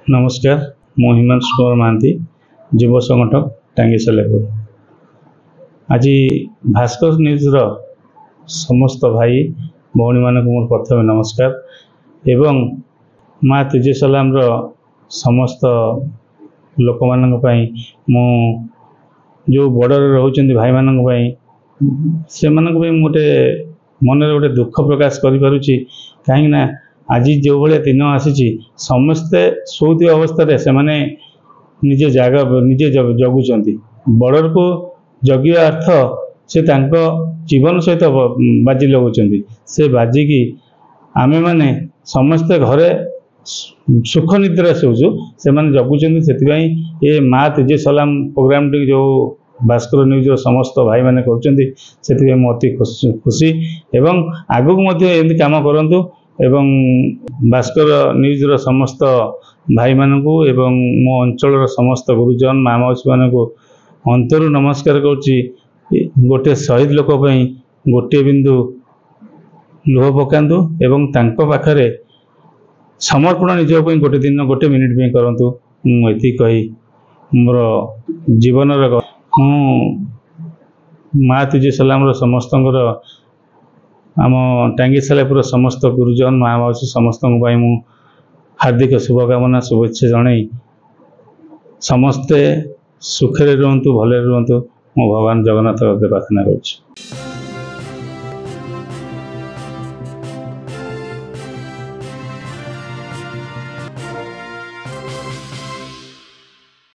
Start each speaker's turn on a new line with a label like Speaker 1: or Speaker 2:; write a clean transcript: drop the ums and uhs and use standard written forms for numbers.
Speaker 1: नमस्कार मु हिमांशु कुमार महांती युव संगठक टांगी सालेपुर। आज भास्कर न्यूज समस्त भाई भौणी मानक मोर प्रथम नमस्कार एवं माँ तुझे सलाम समस्त लोक मान मु जो बॉर्डर रोचंती भाई मान से गोटे मन गोटे दुख प्रकाश करुच्ची कहीं आज जो भाया दिन आसी समस्ते शोथी अवस्था से माने निजे जगह निजे जगुंट बॉर्डर को जगिया अर्थ से जीवन सहित बाजी लगुंट से बाजी की आमे माने समस्ते घरे सुख निद्रा शोचु से माने जगुंट से ये माँ तुझे सलाम प्रोग्राम टी जो भास्कर न्यूज समस्त भाई मैंने कर अति खुशी एवं आगक एमती कम करूँ एवं भास्कर न्यूज समस्त भाई मानक एवं मो अंचल समस्त गुरुजन माँ मौसी मान अंतर नमस्कार करुच्ची गोटे शहीद लोक गोटे बिंदु लुह पकातु एवं तांको पाखरे समर्पण निज गोटे दिन गोटे मिनिट भी करूँ मुझे कही मोर जीवन माँ तुझे सलाम समस्त आम टांगी सालेपुर समस्त गुरुजन माँ मौसी समस्त हार्दिक शुभकामना शुभेच्छा जन समस्ते सुखे रुहतु भले रुहतु मो भगवान जगन्नाथ प्रार्थना करुच्ची।